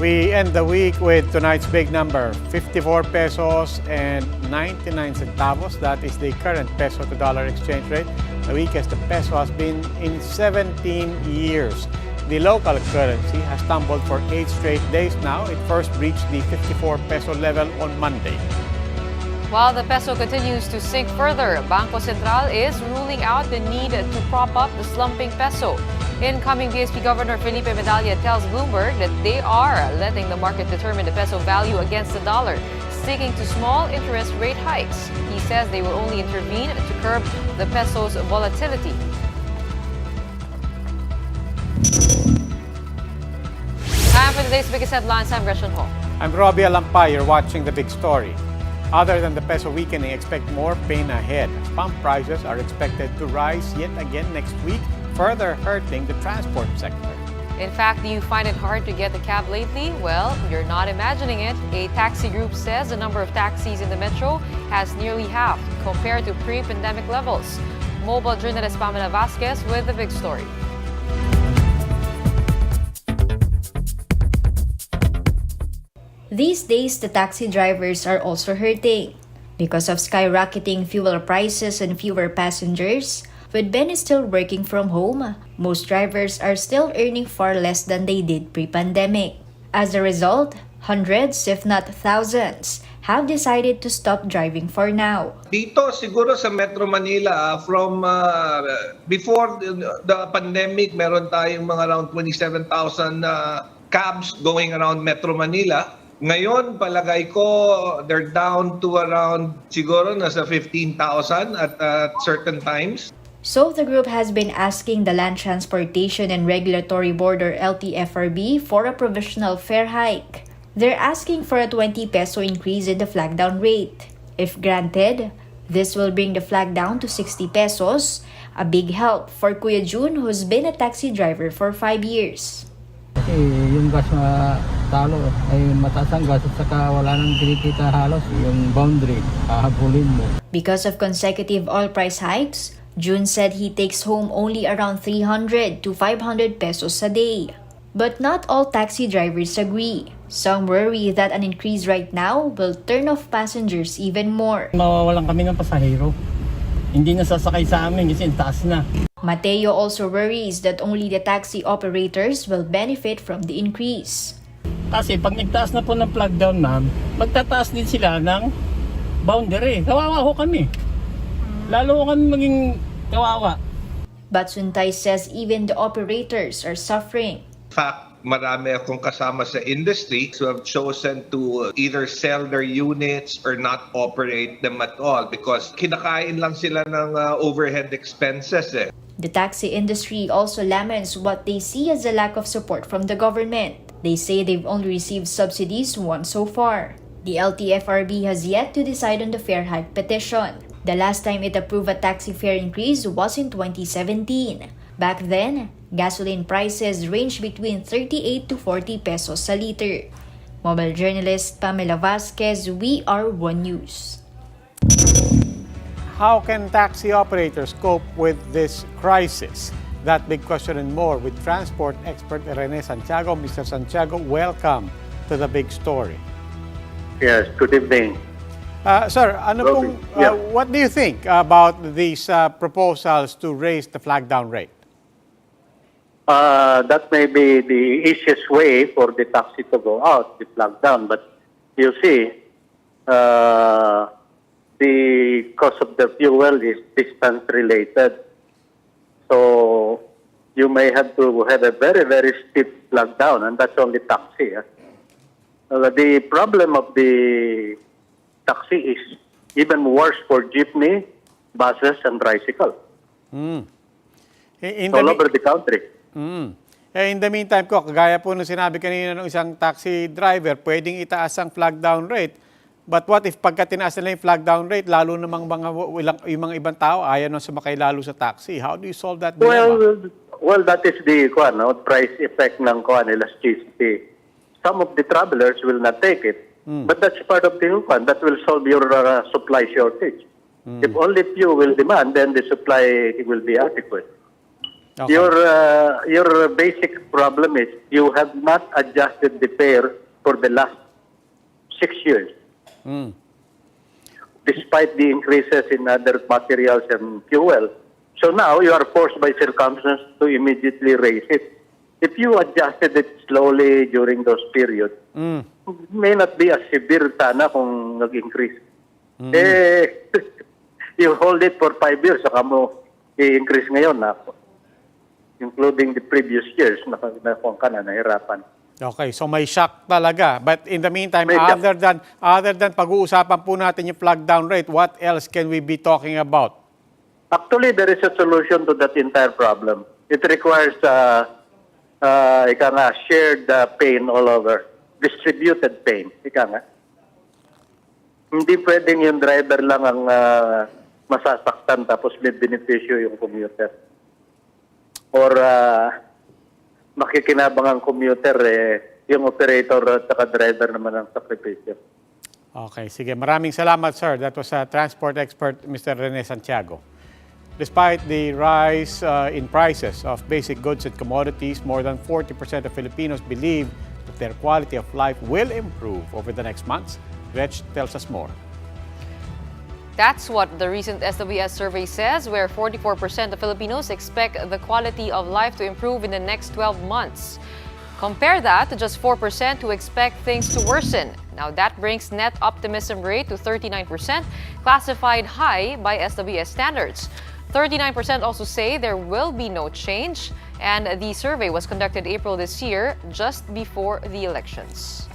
We end the week with tonight's big number, 54 pesos and 99 centavos. That is the current peso to dollar exchange rate, the weakest the peso has been in 17 years. The local currency has tumbled for 8 straight days now. It first reached the 54 peso level on Monday. While the peso continues to sink further, Bangko Sentral is ruling out the need to prop up the slumping peso. Incoming BSP Governor Felipe Medalla tells Bloomberg that they are letting the market determine the peso value against the dollar, sticking to small interest rate hikes. He says they will only intervene to curb the peso's volatility. And for today's biggest headlines, I'm Gretchen Ho. I'm Robbie Alampay. You're watching The Big Story. Other than the peso weakening, expect more pain ahead. Pump prices are expected to rise yet again next week, further hurting the transport sector. In fact, do you find it hard to get a cab lately? Well, you're not imagining it. A taxi group says the number of taxis in the metro has nearly halved compared to pre-pandemic levels. Mobile journalist Pamela Vasquez with The Big Story. These days, the taxi drivers are also hurting. Because of skyrocketing fuel prices and fewer passengers, with Ben still working from home, most drivers are still earning far less than they did pre-pandemic. As a result, hundreds, if not thousands, have decided to stop driving for now. Dito siguro sa Metro Manila, from before the pandemic, meron tayong mga around 27,000 cabs going around Metro Manila. Ngayon, palagay ko, they're down to around siguro nasa 15,000 at certain times. So the group has been asking the Land Transportation and Regulatory Board or LTFRB for a provisional fare hike. They're asking for a 20 peso increase in the flag down rate. If granted, this will bring the flag down to 60 pesos, a big help for Kuya Jun who's been a taxi driver for 5 years. Kasi yung gas talo ay mataas ang gas at saka wala nang kinikita halos yung boundary, hahabulin mo. Because of consecutive oil price hikes, Jun said he takes home only around 300 to 500 pesos a day. But not all taxi drivers agree. Some worry that an increase right now will turn off passengers even more. Mawawalan kami ng pasahero. Hindi na sasakay sa amin kasi taas na. Mateo also worries that only the taxi operators will benefit from the increase. Kasi pag nagtaas na po ng flag down, ma'am, magtataas din sila ng boundary. Kawawa ho kami. Lalo ho kami maging kawawa. But Suntay says even the operators are suffering. In fact, marami akong kasama sa industry who have chosen to either sell their units or not operate them at all because kinakain lang sila ng overhead expenses eh. The taxi industry also laments what they see as a lack of support from the government. They say they've only received subsidies once so far. The LTFRB has yet to decide on the fare hike petition. The last time it approved a taxi fare increase was in 2017. Back then, gasoline prices ranged between 38 to 40 pesos a liter. Mobile journalist Pamela Vasquez, We Are One News. How can taxi operators cope with this crisis? That big question and more with transport expert Rene Santiago. Mr. Santiago, welcome to The Big Story. Yes, good evening. Sir, Robin, yeah. what do you think about these proposals to raise the flag down rate? That may be the easiest way for the taxi to go out, the flag down. But you see, the cost of the fuel is distance related. So you may have to have a very, very steep flag down, and that's only taxi. The problem of the taxi is even worse for jeepney, buses, and tricycle. All over the country. In the meantime, kagaya po ng sinabi kanina ng isang taxi driver, pwedeng itaas ang flag down rate. But what if pagka tinaas nila yung flag down rate, lalo namang yung mga ibang tao ayaw na sumakay lalo sa taxi? How do you solve that dilemma? Well, that is the price effect ng elasticity. Some of the travelers will not take it. But that's part of the that will solve your supply shortage. If only few will demand, then the supply will be adequate. Okay. Your basic problem is you have not adjusted the fare for the last 6 years, Mm. despite the increases in other materials and fuel. So now you are forced by circumstances to immediately raise it. If you adjusted it slowly during those periods, Mm. may not be as severe sana kung nag-increase. Eh, you hold it for 5 years, saka mo i-increase ngayon na including the previous years, nahirapan. Okay, so may shock talaga. But in the meantime, May shock. other than pag-uusapan po natin yung flag down rate, what else can we be talking about? Actually, there is a solution to that entire problem. It requires ika nga, shared pain all over. Distributed pain. Ika nga. Hindi pwedeng yung driver lang ang masasaktan tapos may benepisyo yung commuter. Or makikinabang ang commuter, yung operator at saka driver naman ang sakripisyo. Okay, sige. Maraming salamat, sir. That was transport expert Mr. Rene Santiago. Despite the rise in prices of basic goods and commodities, more than 40% of Filipinos believe that their quality of life will improve over the next months. Gretch tells us more. That's what the recent SWS survey says, where 44% of Filipinos expect the quality of life to improve in the next 12 months. Compare that to just 4% who expect things to worsen. Now that brings net optimism rate to 39%, classified high by SWS standards. 39% also say there will be no change, and the survey was conducted April this year, just before the elections.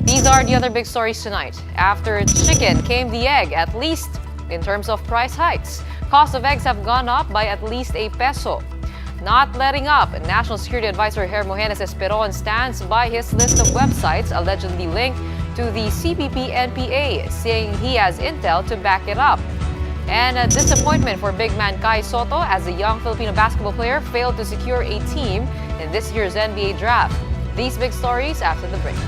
These are the other big stories tonight. After chicken came the egg, at least in terms of price hikes. Cost of eggs have gone up by at least ₱1. Not letting up, National Security Advisor Hermogenes Esperon stands by his list of websites allegedly linked to the CPP-NPA, saying he has intel to back it up. And a disappointment for big man Kai Soto as the young Filipino basketball player failed to secure a team in this year's NBA draft. These big stories after the break.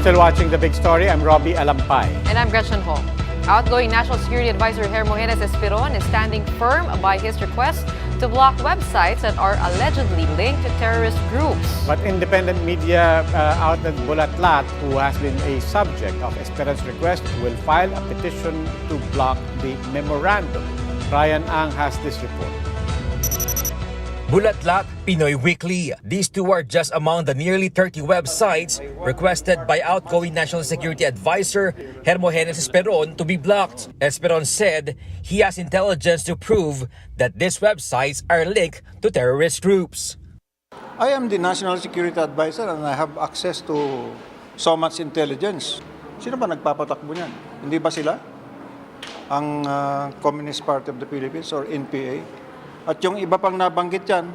still watching The Big Story. I'm Robbie Alampay. And I'm Gretchen Ho. Outgoing National Security Advisor Hermogenes Esperon is standing firm by his request to block websites that are allegedly linked to terrorist groups. But independent media outlet Bulatlat, who has been a subject of Esperon's request, will file a petition to block the memorandum. Ryan Ang has this report. Bulatlat, Pinoy Weekly. These two are just among the nearly 30 websites requested by outgoing National Security Advisor Hermogenes Esperon to be blocked. Esperon said he has intelligence to prove that these websites are linked to terrorist groups. I am the National Security Advisor and I have access to so much intelligence. Sino ba nagpapatakbo niyan? Hindi ba sila? Ang Communist Party of the Philippines or NPA? At yung iba pang nabanggit yan.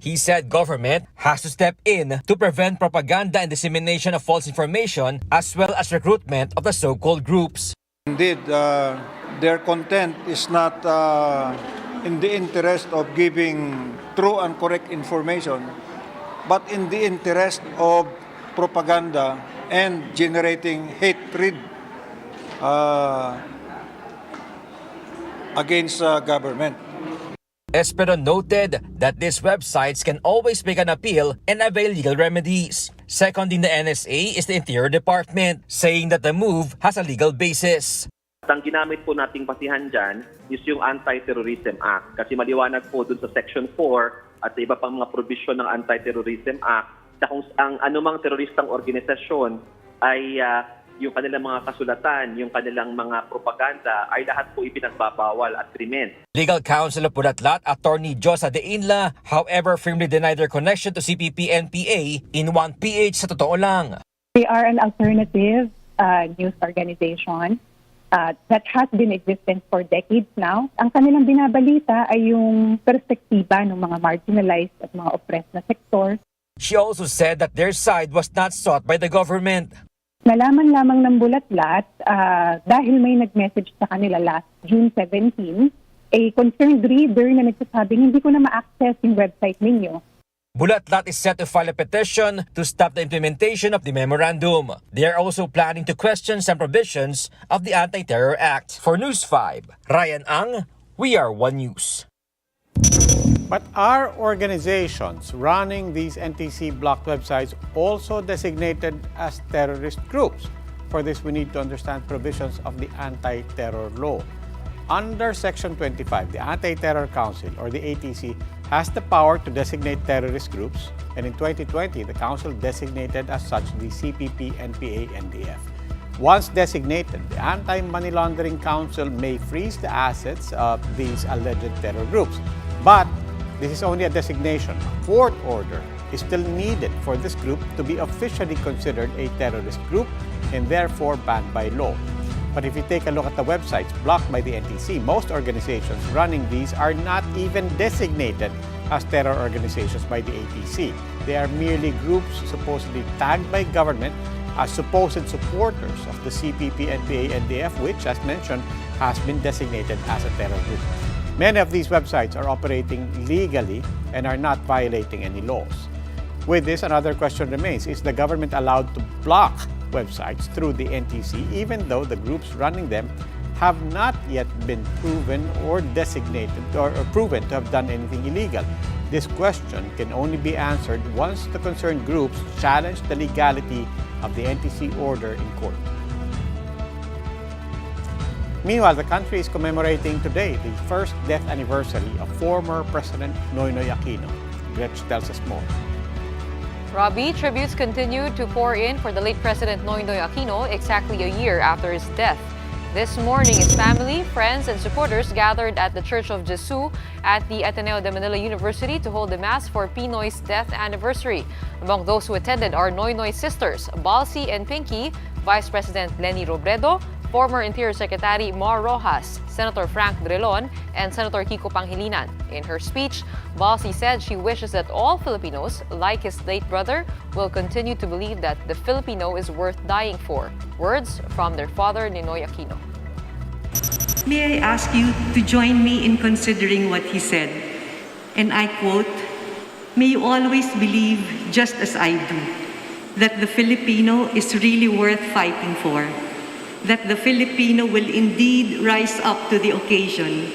He said government has to step in to prevent propaganda and dissemination of false information as well as recruitment of the so-called groups. Indeed, their content is not in the interest of giving true and correct information, but in the interest of propaganda and generating hatred against government. Esperon noted that these websites can always make an appeal and avail legal remedies. Seconding the NSA is the Interior Department, saying that the move has a legal basis. Ang ginamit po nating basihan dyan is yung Anti-Terrorism Act. Kasi maliwanag po dun sa Section 4 at sa iba pang mga provision ng Anti-Terrorism Act na kung ang anumang teroristang organisasyon ay yung kanilang mga kasulatan, yung kanilang mga propaganda ay lahat po ipinagbabawal at krimen. Legal counsel of Bulatlat, Attorney Josa de Inla, however, firmly denied their connection to CPP-NPA in 1PH sa totoo lang. They are an alternative news organization that has been existent for decades now. Ang kanilang binabalita ay yung perspektiba ng mga marginalized at mga oppressed na sektor. She also said that their side was not sought by the government. Nalaman lamang ng Bulatlat dahil may nag-message sa kanila last June 17, a concerned reader na nagsasabing hindi ko na ma-access yung website ninyo. Bulatlat is set to file a petition to stop the implementation of the memorandum. They are also planning to question some provisions of the Anti-Terror Act. For News 5, Ryan Ang, We Are One News. But are organizations running these NTC blocked websites also designated as terrorist groups? For this, we need to understand provisions of the anti-terror law. Under Section 25, the Anti-Terror Council, or the ATC, has the power to designate terrorist groups, and in 2020, the Council designated as such the CPP, NPA, NDF. Once designated, the Anti-Money Laundering Council may freeze the assets of these alleged terror groups. But this is only a designation. A court order is still needed for this group to be officially considered a terrorist group and therefore banned by law. But if you take a look at the websites blocked by the NTC, most organizations running these are not even designated as terror organizations by the ATC. They are merely groups supposedly tagged by government as supposed supporters of the CPP, NPA, NDF, which, as mentioned, has been designated as a terror group. Many of these websites are operating legally and are not violating any laws. With this, another question remains: is the government allowed to block websites through the NTC even though the groups running them have not yet been proven or designated or proven to have done anything illegal? This question can only be answered once the concerned groups challenge the legality of the NTC order in court. Meanwhile, the country is commemorating today the first death anniversary of former President Noynoy Aquino. Gretch tells us more. Robbie, tributes continue to pour in for the late President Noynoy Aquino exactly a year after his death. This morning, his family, friends, and supporters gathered at the Church of Jesus at the Ateneo de Manila University to hold the Mass for Pinoy's death anniversary. Among those who attended are Noynoy's sisters, Balsi and Pinky, Vice President Lenny Robredo, former Interior Secretary Mar Rojas, Senator Frank Drilon, and Senator Kiko Pangilinan. In her speech, Balsi said she wishes that all Filipinos, like his late brother, will continue to believe that the Filipino is worth dying for. Words from their father, Ninoy Aquino. May I ask you to join me in considering what he said? And I quote, "May you always believe just as I do, that the Filipino is really worth fighting for, that the Filipino will indeed rise up to the occasion.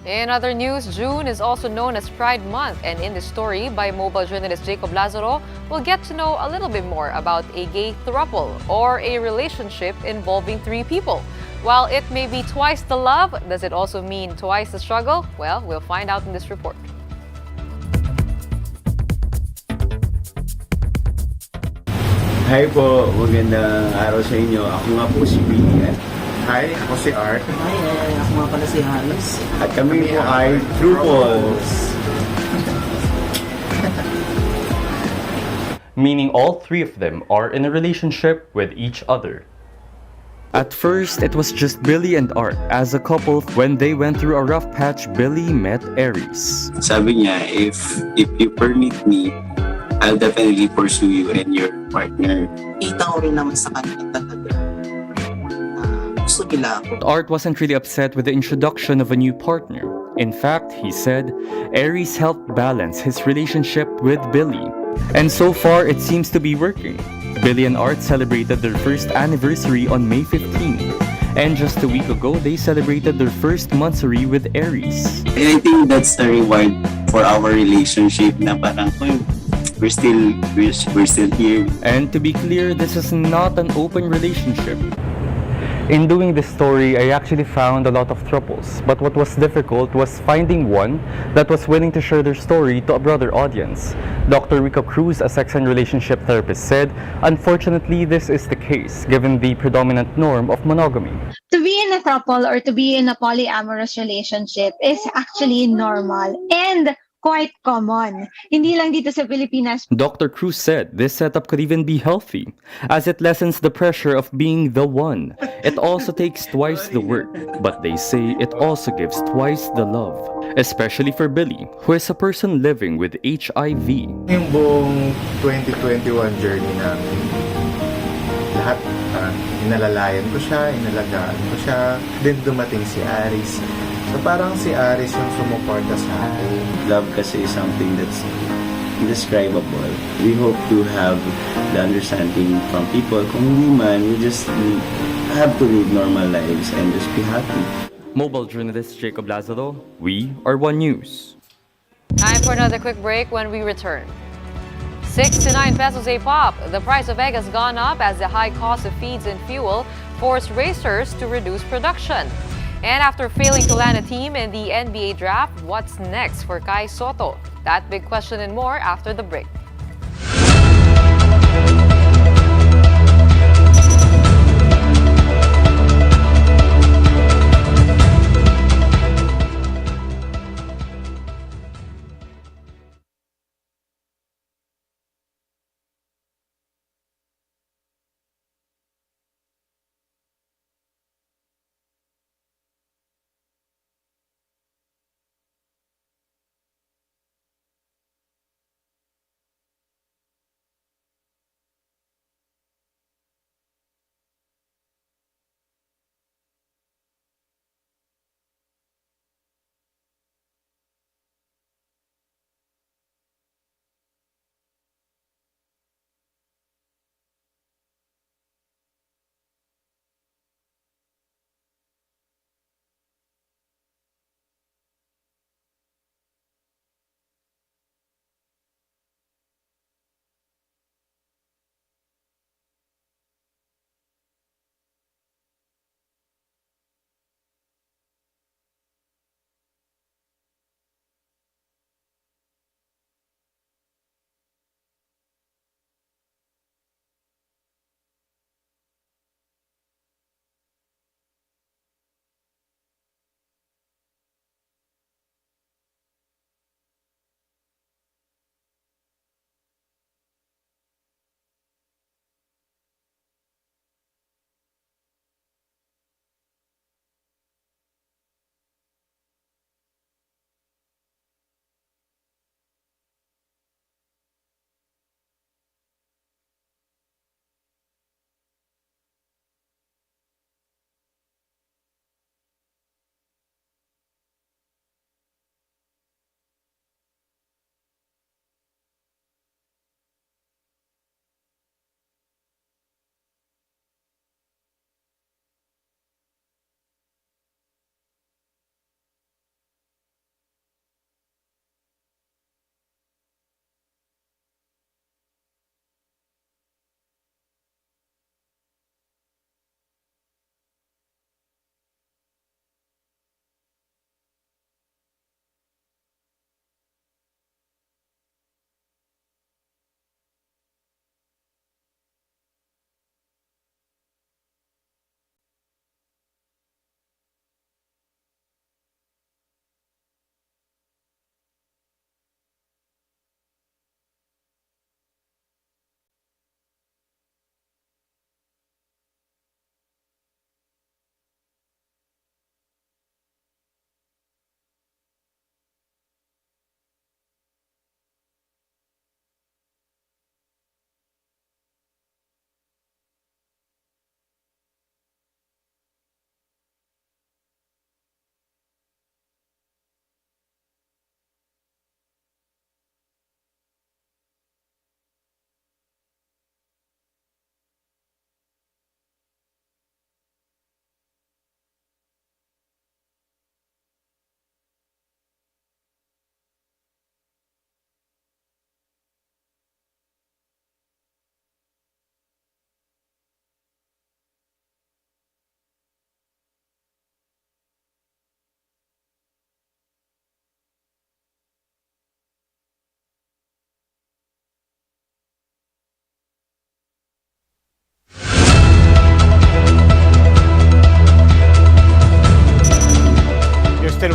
In other news, June is also known as Pride Month, and in this story by mobile journalist Jacob Lazaro, we'll get to know a little bit more about a gay throuple or a relationship involving three people. While it may be twice the love, does it also mean twice the struggle? Well, we'll find out in this report. Hi po, magandang araw sa inyo. Ako nga po si Billy. Hi, ako si Art. Hi, ako nga pala si Haris. At kami po ay Trouples. Meaning all three of them are in a relationship with each other. At first, it was just Billy and Art as a couple. When they went through a rough patch, Billy met Aries. Sabi niya, if you permit me, I'll definitely pursue you and your partner. Kita ko rin naman sa kanila talaga. Gusto nila ako. Art wasn't really upset with the introduction of a new partner. In fact, he said, Aries helped balance his relationship with Billy. And so far, it seems to be working. Billy and Art celebrated their first anniversary on May 15. And just a week ago, they celebrated their first monthsary with Aries. I think that's the reward for our relationship na parang, we're still here. And to be clear, this is not an open relationship. In doing this story, I actually found a lot of thruples, but what was difficult was finding one that was willing to share their story to a broader audience. Dr. Rica Cruz, a sex and relationship therapist, said, unfortunately, this is the case, given the predominant norm of monogamy. To be in a throuple or to be in a polyamorous relationship is actually normal and quite common. Hindi lang dito sa Pilipinas. Dr. Cruz said this setup could even be healthy, as it lessens the pressure of being the one. It also takes twice the work, but they say it also gives twice the love. Especially for Billy, who is a person living with HIV. Yung buong 2021 journey namin, lahat inalalayan ko siya, inalagaan ko siya. Then dumating si Aris. So parang si Aris yung sumuporta sa akin. Love kasi is something that's indescribable. We hope to have the understanding from people. Kung hindi man, we just have to live normal lives and just be happy. Mobile journalist Jacob Lazaro, we are One News. Time for another quick break. When we return. 6 to 9 pesos a pop. The price of egg has gone up as the high cost of feeds and fuel forced racers to reduce production. And after failing to land a team in the NBA draft, what's next for Kai Soto? That big question and more after the break.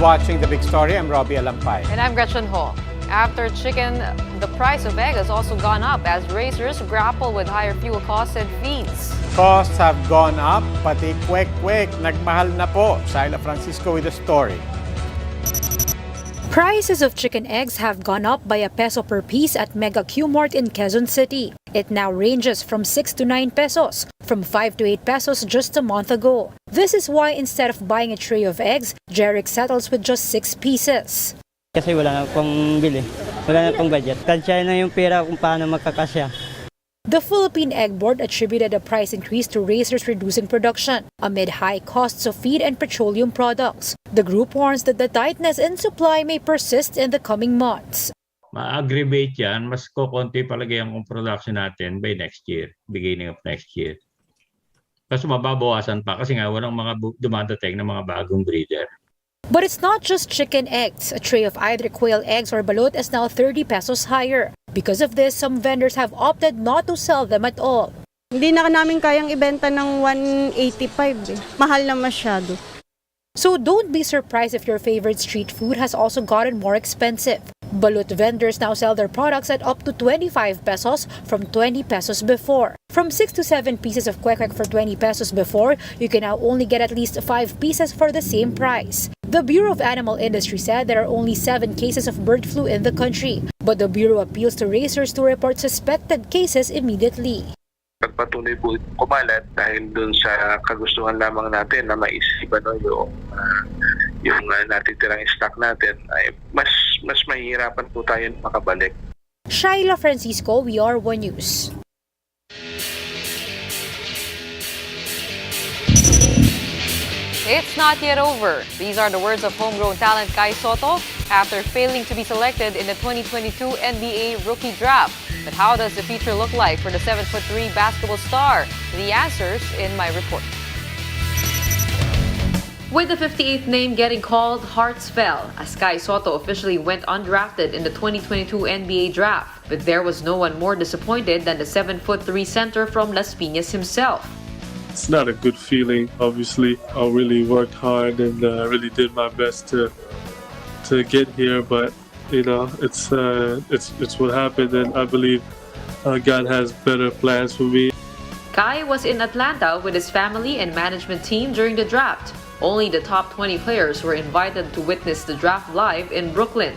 watching The Big Story. I'm Robbie Alampay. And I'm Gretchen Ho. After chicken, the price of egg has also gone up as raisers grapple with higher fuel costs and fees. Costs have gone up, pati kwek-kwek, nagmahal na po. Sila Francisco with the story. Prices of chicken eggs have gone up by ₱1 per piece at Mega Q-Mart in Quezon City. It now ranges from 6 to 9 pesos, from 5 to 8 pesos just a month ago. This is why instead of buying a tray of eggs, Jeric settles with just 6 pieces. Kasi wala na pong bili, wala na pong budget. Kansya na yung pera kung paano magkakasya. The Philippine Egg Board attributed a price increase to raisers reducing production amid high costs of feed and petroleum products. The group warns that the tightness in supply may persist in the coming months. Ma-aggravate yan, mas kukunti palagi ang production natin by next year, beginning of next year. Kasi mababawasan pa kasi nga walang mga dumadating ng mga bagong breeder. But it's not just chicken eggs. A tray of either quail eggs or balut is now 30 pesos higher. Because of this, some vendors have opted not to sell them at all. Hindi na namin kayang ibenta ng 185 eh. Mahal na masyado. So don't be surprised if your favorite street food has also gotten more expensive. Balut vendors now sell their products at up to 25 pesos from 20 pesos before. From 6 to 7 pieces of kwek-kwek for 20 pesos before, you can now only get at least 5 pieces for the same price. The Bureau of Animal Industry said there are only 7 cases of bird flu in the country, but the Bureau appeals to raisers to report suspected cases immediately. Pagpatuloy po kumalat dahil dun sa kagustuhan lamang natin na maisipan yung natitirang stock natin ay mas mahihirapan po tayo makabalik. Shaila Francisco, VR1 News. It's not yet over. These are the words of homegrown talent Kai Soto after failing to be selected in the 2022 NBA Rookie Draft. But how does the future look like for the 7'3" basketball star? The answers in my report. With the 58th name getting called, hearts fell as Kai Soto officially went undrafted in the 2022 NBA Draft. But there was no one more disappointed than the 7'3" center from Las Piñas himself. It's not a good feeling, obviously. I really worked hard and really did my best to get here, but you know, it's what happened, and I believe God has better plans for me. Kai was in Atlanta with his family and management team during the draft. Only the top 20 players were invited to witness the draft live in Brooklyn.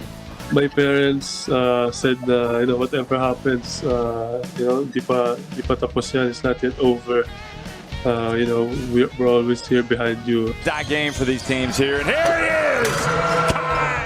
My parents said, whatever happens, di pa tapos yan. It's not yet over. We're always here behind you. That game for these teams here, and here he is!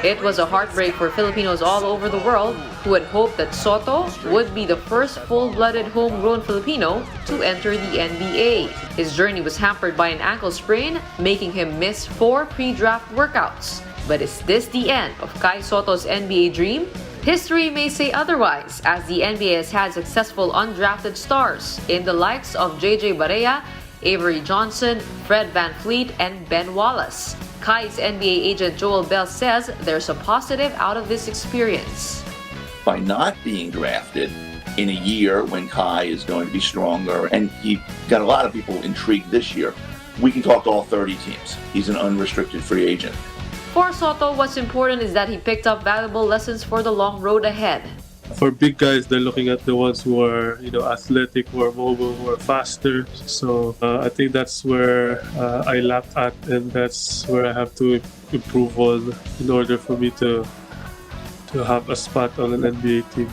It was a heartbreak for Filipinos all over the world who had hoped that Soto would be the first full-blooded homegrown Filipino to enter the NBA. His journey was hampered by an ankle sprain, making him miss 4 pre-draft workouts. But is this the end of Kai Soto's NBA dream? History may say otherwise, as the NBA has had successful undrafted stars in the likes of JJ Barea, Avery Johnson, Fred VanVleet, and Ben Wallace. Kai's NBA agent Joel Bell says there's a positive out of this experience. By not being drafted in a year when Kai is going to be stronger, and he got a lot of people intrigued this year, we can talk to all 30 teams. He's an unrestricted free agent. For Soto, what's important is that he picked up valuable lessons for the long road ahead. For big guys, they're looking at the ones who are, athletic, who are mobile, who are faster. So I think that's where I lack at, and that's where I have to improve on in order for me to have a spot on an NBA team.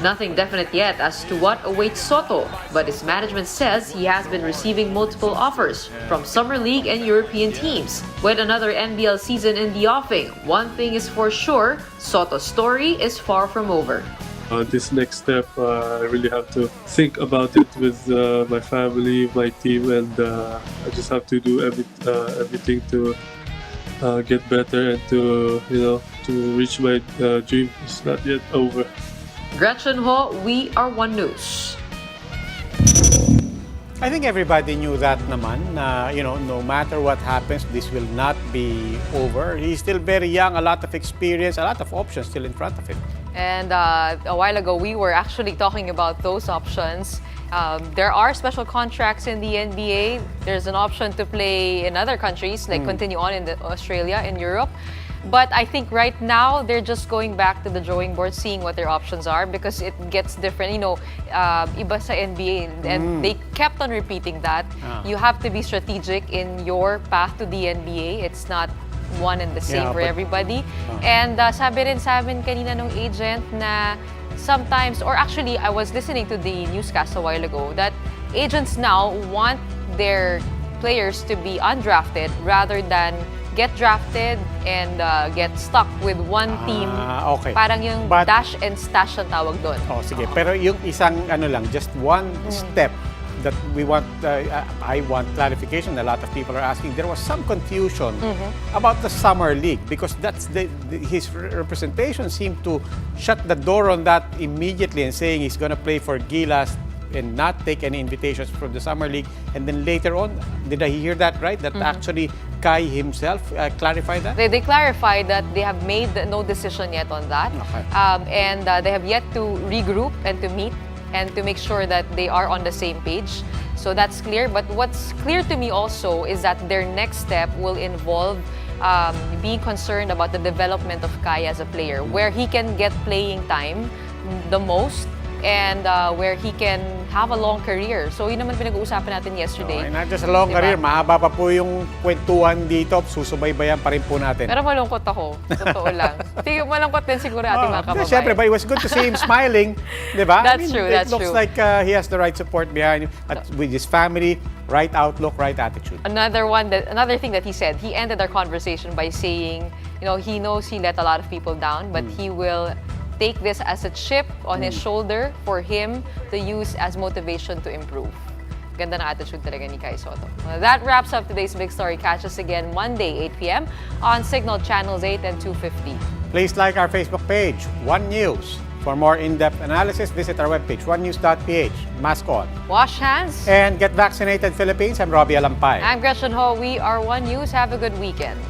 Nothing definite yet as to what awaits Soto, but his management says he has been receiving multiple offers from Summer League and European teams. With another NBL season in the offing, one thing is for sure, Soto's story is far from over. This next step, I really have to think about it with my family, my team, and I just have to do everything to get better and to reach my dream. It's not yet over. Gretchen Ho, We Are One News. I think everybody knew that naman na, no matter what happens, this will not be over. He's still very young, a lot of experience, a lot of options still in front of him. And a while ago, we were actually talking about those options. There are special contracts in the NBA. There's an option to play in other countries, like continue on in Australia, in Europe. But I think right now, they're just going back to the drawing board, seeing what their options are because it gets different. Iba sa NBA, and they kept on repeating that. You have to be strategic in your path to the NBA. It's not one and the same for everybody. And sabi rin sa amin kanina nung agent na sometimes, or actually, I was listening to the newscast a while ago, that agents now want their players to be undrafted rather than get drafted and get stuck with one team. Okay. Parang yung dash and stash ang tawag doon. Sige. Pero yung isang just one step that we want, I want clarification. A lot of people are asking. There was some confusion about the summer league because that's his representation seemed to shut the door on that immediately and saying he's going to play for Gilas and not take any invitations from the summer league. And then later on, did I hear that right? That actually Kai himself clarified that? They clarified that they have made no decision yet on that. Okay. And they have yet to regroup and to meet and to make sure that they are on the same page. So that's clear. But what's clear to me also is that their next step will involve being concerned about the development of Kai as a player, where he can get playing time the most and where he can have a long career. So yun naman pinag-uusapan natin yesterday. Not just a long career, mahaba pa po yung kwentuhan dito, susubaybayan pa rin po natin. Pero malungkot ako, totoo lang. Malungkot din siguro ating mga kababayan. Siyempre, but it was good to see him smiling, di ba? That's true, It looks like he has the right support behind him, with his family, right outlook, right attitude. Another thing that he said, he ended our conversation by saying, he knows he let a lot of people down, but he will take this as a chip on his shoulder for him to use as motivation to improve. Ganda na attitude talaga ni Kai Sotto. Well, that wraps up today's Big Story. Catch us again Monday, 8 p.m. on Signal Channels 8 and 250. Please like our Facebook page, One News. For more in-depth analysis, visit our webpage, onenews.ph. Mask on. Wash hands. And get vaccinated, Philippines. I'm Robbie Alampay. I'm Gretchen Ho. We are One News. Have a good weekend.